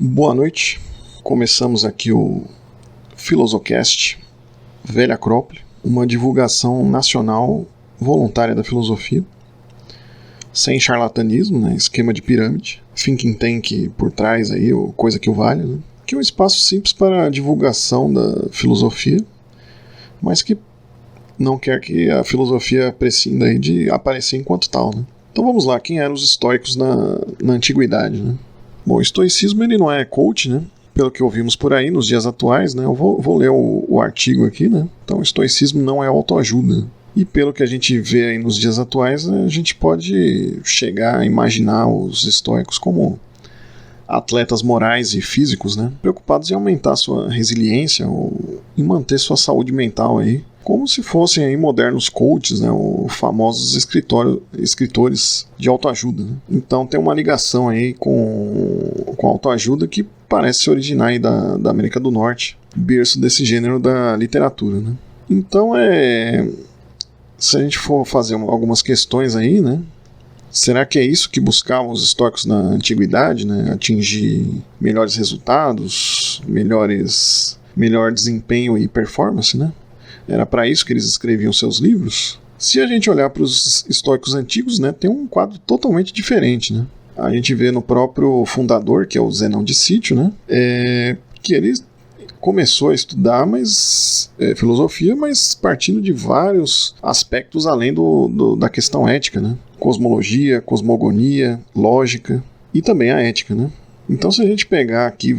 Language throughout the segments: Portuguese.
Boa noite, começamos aqui o Filosocast, Velha Acrópole, uma divulgação nacional voluntária da filosofia, sem charlatanismo, né, esquema de pirâmide, thinking tank por trás aí, ou coisa que o valha, né, que é um espaço simples para a divulgação da filosofia, mas que não quer que a filosofia prescinda aí de aparecer enquanto tal, né. Então vamos lá, quem eram os estoicos na antiguidade, né? Bom, o estoicismo ele não é coach, né? Pelo que ouvimos por aí nos dias atuais, né? Eu vou ler o artigo aqui, né? Então, o estoicismo não é autoajuda. E pelo que a gente vê aí nos dias atuais, a gente pode chegar a imaginar os estoicos como atletas morais e físicos, né? Preocupados em aumentar sua resiliência ou em manter sua saúde mental aí, como se fossem aí modernos coaches, né, ou famosos escritores de autoajuda, né? Então tem uma ligação aí com autoajuda que parece se originar aí da América do Norte, berço desse gênero da literatura, né? Então se a gente for fazer algumas questões aí, né? Será que é isso que buscavam os estoicos na antiguidade, né? Atingir melhores resultados, melhor desempenho e performance, né? Era para isso que eles escreviam seus livros? Se a gente olhar para os estoicos antigos, né, tem um quadro totalmente diferente, né? A gente vê no próprio fundador, que é o Zenão de Cítio, né, que ele começou a estudar filosofia, mas partindo de vários aspectos além da questão ética, né? Cosmologia, cosmogonia, lógica e também a ética, né? Então, se a gente pegar aqui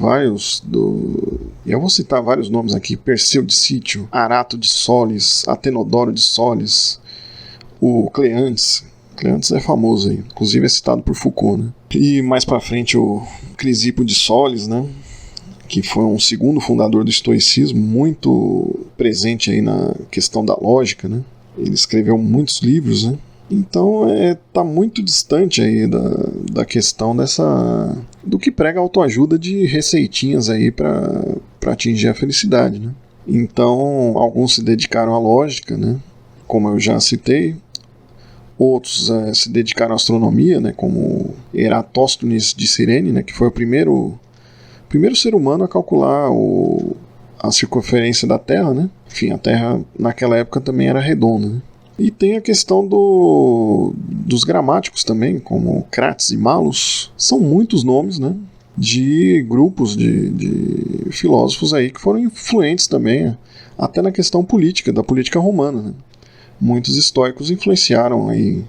eu vou citar vários nomes aqui: Perseu de Cítio, Arato de Solis, Atenodoro de Solis, o Cleantes é famoso aí, inclusive é citado por Foucault, né? E mais pra frente o Crisipo de Solis, né? Que foi um segundo fundador do estoicismo, muito presente aí na questão da lógica, né? Ele escreveu muitos livros, né? Então tá muito distante aí da questão do que prega a autoajuda de receitinhas aí para atingir a felicidade, né? Então alguns se dedicaram à lógica, né? Como eu já citei, outros se dedicaram à astronomia, né? Como Eratóstenes de Cirene, né? Que foi o primeiro ser humano a calcular a circunferência da Terra, né? Enfim, a Terra naquela época também era redonda, né? E tem a questão dos gramáticos também, como Crates e Malus. São muitos nomes, né, de grupos de filósofos aí que foram influentes também, até na questão política, da política romana, né? Muitos estoicos influenciaram aí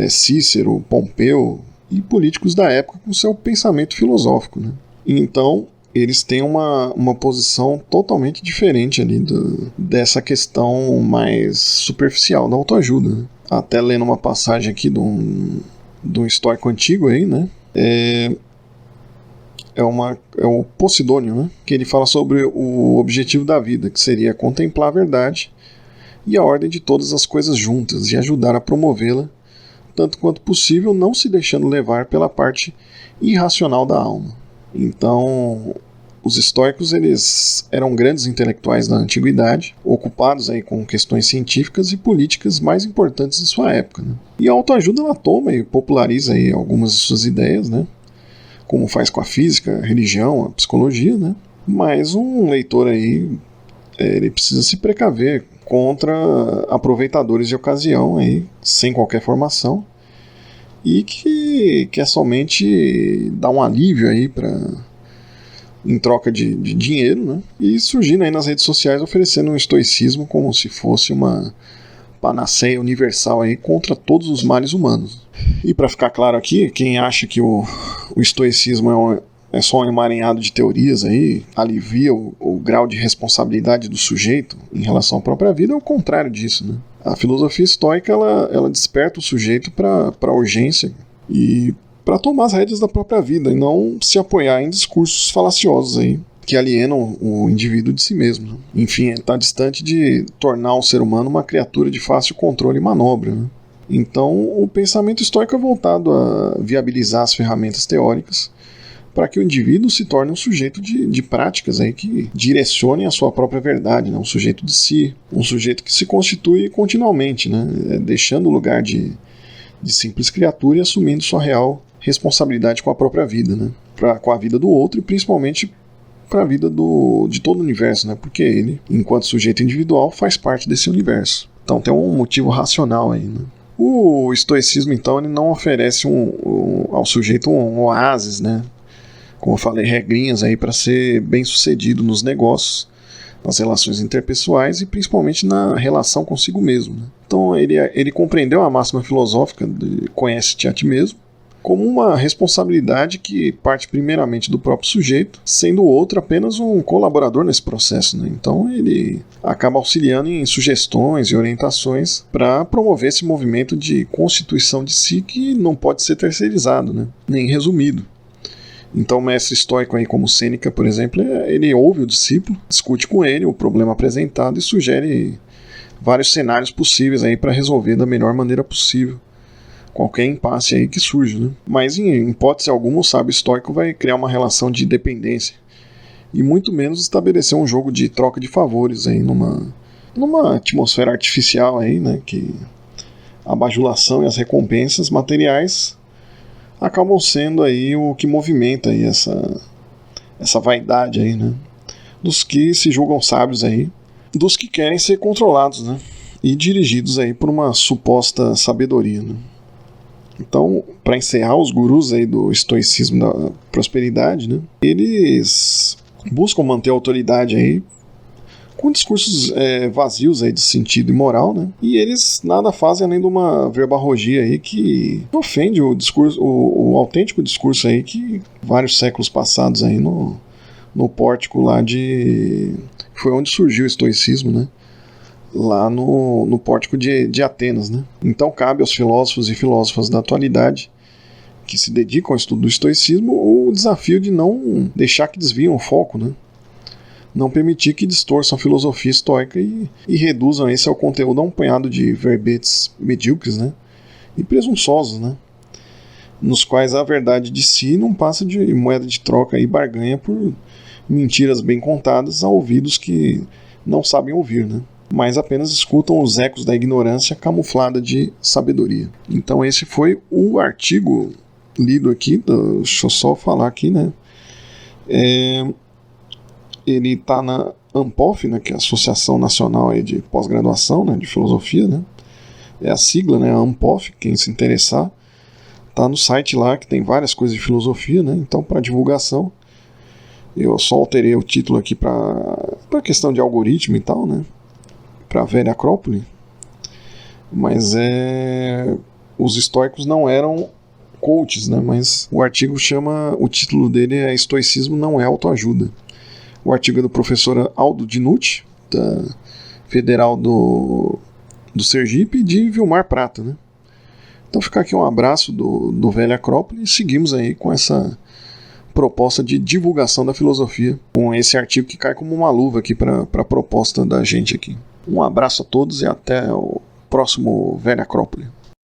Cícero, Pompeu e políticos da época com seu pensamento filosófico, né? Então eles têm uma posição totalmente diferente ali dessa questão mais superficial da autoajuda, né? Até lendo uma passagem aqui de um estoico antigo aí, né? É o Posidônio, né? Que ele fala sobre o objetivo da vida, que seria contemplar a verdade e a ordem de todas as coisas juntas e ajudar a promovê-la tanto quanto possível, não se deixando levar pela parte irracional da alma. Então, os estoicos eles eram grandes intelectuais da antiguidade, ocupados aí com questões científicas e políticas mais importantes de sua época, né? E a autoajuda ela toma e populariza aí algumas de suas ideias, né? Como faz com a física, a religião, a psicologia, né? Mas um leitor aí ele precisa se precaver contra aproveitadores de ocasião aí, sem qualquer formação, e que é somente dar um alívio aí em troca de dinheiro, né? E surgindo aí nas redes sociais oferecendo um estoicismo como se fosse uma panaceia universal aí contra todos os males humanos. E para ficar claro aqui, quem acha que o estoicismo é só um emaranhado de teorias aí, alivia o grau de responsabilidade do sujeito em relação à própria vida, é o contrário disso, né? A filosofia estoica ela desperta o sujeito para a urgência e para tomar as rédeas da própria vida e não se apoiar em discursos falaciosos aí que alienam o indivíduo de si mesmo, né? Enfim, está distante de tornar o ser humano uma criatura de fácil controle e manobra, né? Então, o pensamento estoico é voltado a viabilizar as ferramentas teóricas para que o indivíduo se torne um sujeito de práticas aí que direcionem a sua própria verdade, né? Um sujeito de si, um sujeito que se constitui continuamente, né? Deixando o lugar de de simples criatura e assumindo sua real responsabilidade com a própria vida, né? Com a vida do outro e principalmente para a vida de todo o universo, né? Porque ele, enquanto sujeito individual, faz parte desse universo. Então tem um motivo racional aí, né? O estoicismo, então, ele não oferece ao sujeito um oásis, né? Como eu falei, regrinhas aí para ser bem sucedido nos negócios, nas relações interpessoais e principalmente na relação consigo mesmo, né? Então ele compreendeu a máxima filosófica de conhece-te a ti mesmo como uma responsabilidade que parte primeiramente do próprio sujeito, sendo o outro apenas um colaborador nesse processo, né? Então ele acaba auxiliando em sugestões e orientações para promover esse movimento de constituição de si que não pode ser terceirizado, né? Nem resumido. Então o mestre estoico aí como Sêneca, por exemplo, ele ouve o discípulo, discute com ele o problema apresentado e sugere vários cenários possíveis aí para resolver da melhor maneira possível qualquer impasse aí que surge, né? Mas em hipótese alguma o sábio estoico vai criar uma relação de dependência e muito menos estabelecer um jogo de troca de favores aí numa atmosfera artificial aí, né? Que a bajulação e as recompensas materiais acabam sendo aí o que movimenta aí essa vaidade aí, né? Dos que se julgam sábios aí, dos que querem ser controlados, né? E dirigidos aí por uma suposta sabedoria, né? Então, para encerrar, os gurus aí do estoicismo da prosperidade, né, eles buscam manter a autoridade aí com discursos vazios aí de sentido e moral, né, e eles nada fazem além de uma verborragia aí que ofende o discurso, o autêntico discurso aí que vários séculos passados aí no pórtico lá foi onde surgiu o estoicismo, né, lá no pórtico de Atenas, né? Então cabe aos filósofos e filósofas da atualidade que se dedicam ao estudo do estoicismo o desafio de não deixar que desviem o foco, né? Não permitir que distorçam a filosofia estoica e reduzam esse ao conteúdo a um punhado de verbetes medíocres, né? E presunçosos, né? Nos quais a verdade de si não passa de moeda de troca e barganha por mentiras bem contadas a ouvidos que não sabem ouvir, né? Mas apenas escutam os ecos da ignorância camuflada de sabedoria. Então esse foi o artigo lido aqui, deixa eu só falar aqui, né? Ele está na ANPOF, né, que é a Associação Nacional aí de Pós-Graduação, né, de Filosofia, né? É a sigla, né, a ANPOF, quem se interessar, está no site lá que tem várias coisas de filosofia, né? Então para divulgação, eu só alterei o título aqui para questão de algoritmo e tal, né? Para a velha Acrópole, mas os estoicos não eram coaches, né? Mas o artigo o título dele é Estoicismo não é autoajuda. O artigo é do professor Aldo Dinucci, da Federal do Sergipe, e de Vilmar Prata, né? Então fica aqui um abraço do velho Acrópole e seguimos aí com essa proposta de divulgação da filosofia, com esse artigo que cai como uma luva aqui para a proposta da gente aqui. Um abraço a todos e até o próximo Velha Acrópole.